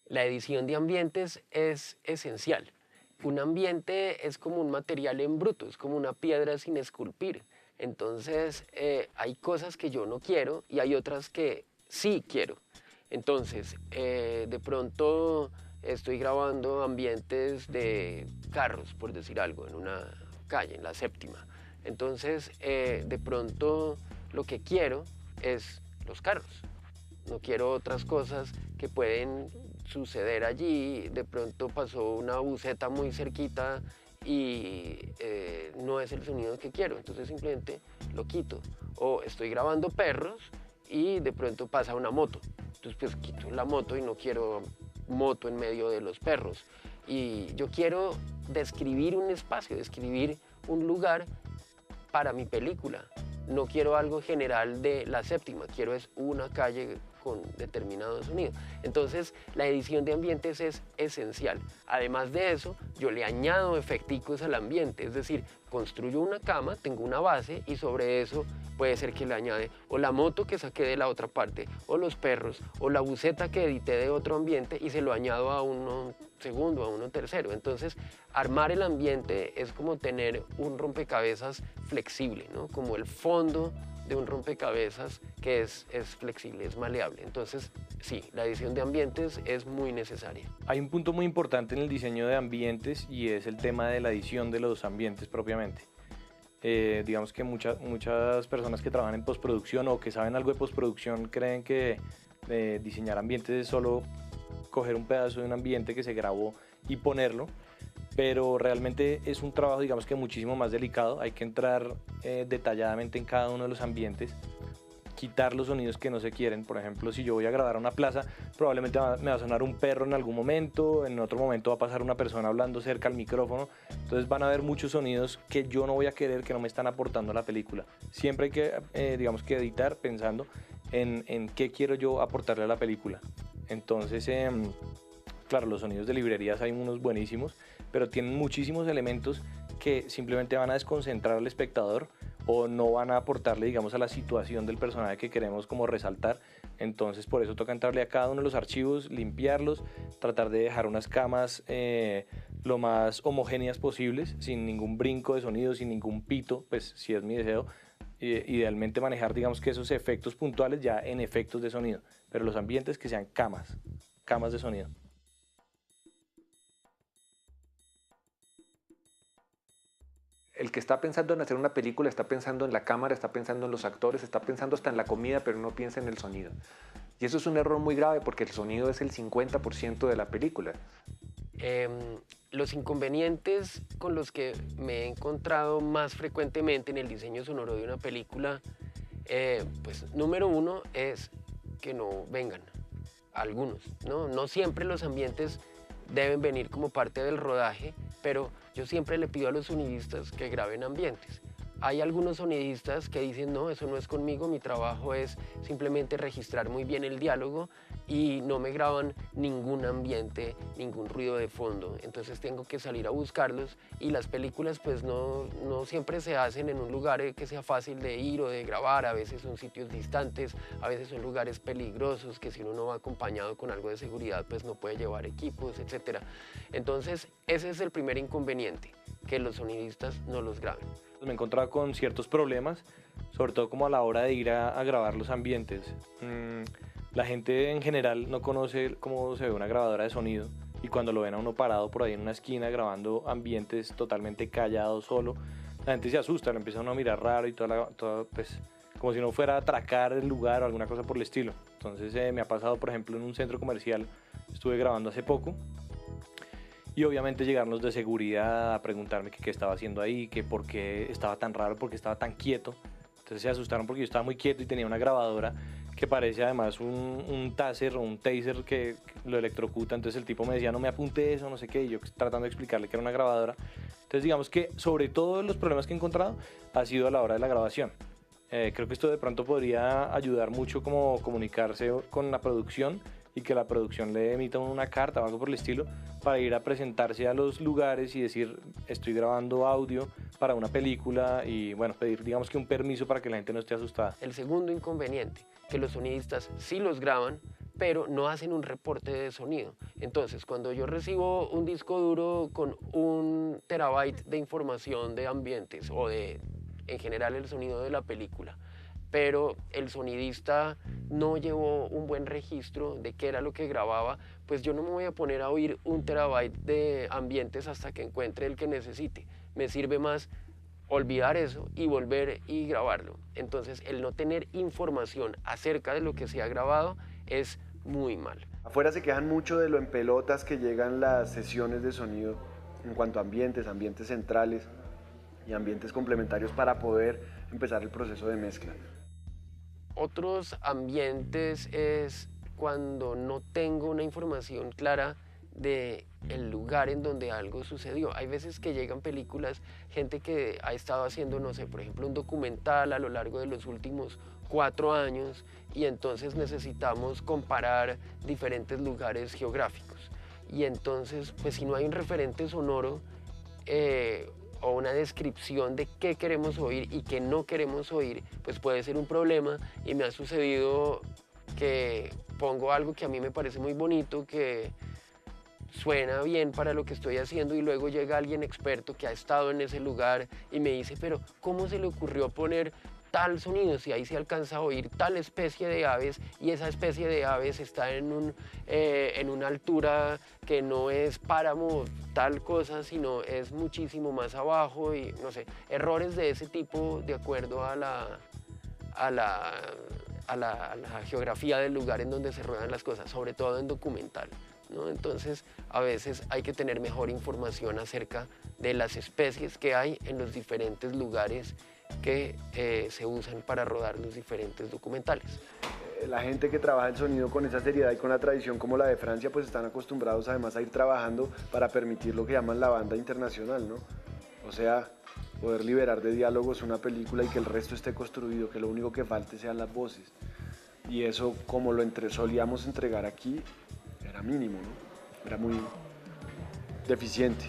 La edición de ambientes es esencial. Un ambiente es como un material en bruto, es como una piedra sin esculpir. Entonces, hay cosas que yo no quiero y hay otras que sí quiero. Entonces, de pronto estoy grabando ambientes de carros, por decir algo, en una calle, en la séptima. Entonces, de pronto lo que quiero es los carros. No quiero otras cosas que pueden suceder allí. De pronto pasó una buceta muy cerquita y no es el sonido que quiero, entonces simplemente lo quito. O estoy grabando perros y de pronto pasa una moto, entonces pues quito la moto y no quiero moto en medio de los perros. Y yo quiero describir un espacio, describir un lugar para mi película. No quiero algo general de la séptima, quiero es una calle con determinado sonido. Entonces, la edición de ambientes es esencial. Además de eso, yo le añado efecticos al ambiente, es decir, construyo una cama, tengo una base y sobre eso puede ser que le añade o la moto que saqué de la otra parte, o los perros, o la buceta que edité de otro ambiente y se lo añado a uno segundo, a uno tercero. Entonces, armar el ambiente es como tener un rompecabezas flexible, ¿no? Como el fondo de un rompecabezas que es flexible, es maleable. Entonces, sí, la edición de ambientes es muy necesaria. Hay un punto muy importante en el diseño de ambientes y es el tema de la edición de los ambientes propiamente. Digamos que muchas personas que trabajan en postproducción o que saben algo de postproducción creen que diseñar ambientes es solo coger un pedazo de un ambiente que se grabó y ponerlo, pero realmente es un trabajo, digamos que muchísimo más delicado. Hay que entrar detalladamente en cada uno de los ambientes, quitar los sonidos que no se quieren. Por ejemplo, si yo voy a grabar a una plaza, probablemente me va a sonar un perro en algún momento, en otro momento va a pasar una persona hablando cerca al micrófono, entonces van a haber muchos sonidos que yo no voy a querer, que no me están aportando a la película. Siempre hay que, digamos que editar pensando en qué quiero yo aportarle a la película. Entonces, claro, los sonidos de librerías hay unos buenísimos, pero tienen muchísimos elementos que simplemente van a desconcentrar al espectador o no van a aportarle, digamos, a la situación del personaje que queremos como resaltar. Entonces, por eso toca entrarle a cada uno de los archivos, limpiarlos, tratar de dejar unas camas lo más homogéneas posibles, sin ningún brinco de sonido, sin ningún pito, pues si es mi deseo. Idealmente manejar, digamos, que esos efectos puntuales ya en efectos de sonido, pero los ambientes que sean camas de sonido. El que está pensando en hacer una película está pensando en la cámara, está pensando en los actores, está pensando hasta en la comida, pero no piensa en el sonido. Y eso es un error muy grave porque el sonido es el 50% de la película. Los inconvenientes con los que me he encontrado más frecuentemente en el diseño sonoro de una película, pues número uno es que no vengan algunos, ¿no? No siempre los ambientes deben venir como parte del rodaje, pero yo siempre le pido a los sonidistas que graben ambientes. Hay algunos sonidistas que dicen, no, eso no es conmigo, mi trabajo es simplemente registrar muy bien el diálogo y no me graban ningún ambiente, ningún ruido de fondo. Entonces tengo que salir a buscarlos y las películas pues no siempre se hacen en un lugar que sea fácil de ir o de grabar. A veces son sitios distantes, a veces son lugares peligrosos que si uno no va acompañado con algo de seguridad pues no puede llevar equipos, etc. Entonces ese es el primer inconveniente, que los sonidistas no los graben. Me he encontrado con ciertos problemas, sobre todo como a la hora de ir a grabar los ambientes. La gente en general no conoce cómo se ve una grabadora de sonido y cuando lo ven a uno parado por ahí en una esquina grabando ambientes totalmente callados solo, la gente se asusta, lo empieza a uno a mirar raro y pues, como si no fuera a atracar el lugar o alguna cosa por el estilo. Entonces me ha pasado, por ejemplo, en un centro comercial, estuve grabando hace poco. Y obviamente llegaron los de seguridad a preguntarme qué estaba haciendo ahí, que por qué estaba tan raro, por qué estaba tan quieto. Entonces se asustaron porque yo estaba muy quieto y tenía una grabadora que parece además un taser o un taser que lo electrocuta. Entonces el tipo me decía, no me apunte eso, no sé qué, y yo tratando de explicarle que era una grabadora. Entonces digamos que sobre todo los problemas que he encontrado ha sido a la hora de la grabación. Creo que esto de pronto podría ayudar mucho como comunicarse con la producción y que la producción le emita una carta o algo por el estilo para ir a presentarse a los lugares y decir estoy grabando audio para una película y bueno, pedir digamos que un permiso para que la gente no esté asustada. El segundo inconveniente, que los sonidistas sí los graban, pero no hacen un reporte de sonido. Entonces, cuando yo recibo un disco duro con 1 terabyte de información de ambientes o de, en general, el sonido de la película, pero el sonidista no llevó un buen registro de qué era lo que grababa, pues yo no me voy a poner a oír 1 terabyte de ambientes hasta que encuentre el que necesite. Me sirve más olvidar eso y volver y grabarlo. Entonces, el no tener información acerca de lo que se ha grabado es muy mal. Afuera se quejan mucho de lo en pelotas que llegan las sesiones de sonido en cuanto a ambientes, ambientes centrales y ambientes complementarios para poder empezar el proceso de mezcla. Otros ambientes es cuando no tengo una información clara de el lugar en donde algo sucedió. Hay veces que llegan películas, gente que ha estado haciendo, no sé, por ejemplo, un documental a lo largo de los últimos 4 años y entonces necesitamos comparar diferentes lugares geográficos. Y entonces, pues si no hay un referente sonoro o una descripción de qué queremos oír y qué no queremos oír, pues puede ser un problema. Y me ha sucedido que pongo algo que a mí me parece muy bonito, que suena bien para lo que estoy haciendo y luego llega alguien experto que ha estado en ese lugar y me dice, pero ¿cómo se le ocurrió poner tal sonido si ahí se alcanza a oír tal especie de aves y esa especie de aves está en una altura que no es páramo tal cosa, sino es muchísimo más abajo y no sé, errores de ese tipo de acuerdo a la geografía del lugar en donde se ruedan las cosas, sobre todo en documental, ¿no? Entonces, a veces hay que tener mejor información acerca de las especies que hay en los diferentes lugares que se usan para rodar los diferentes documentales. La gente que trabaja el sonido con esa seriedad y con la tradición como la de Francia, pues están acostumbrados además a ir trabajando para permitir lo que llaman la banda internacional, ¿no? O sea, poder liberar de diálogos una película y que el resto esté construido, que lo único que falte sean las voces. Y eso, como lo solíamos entregar aquí, era mínimo, ¿no? Era muy deficiente.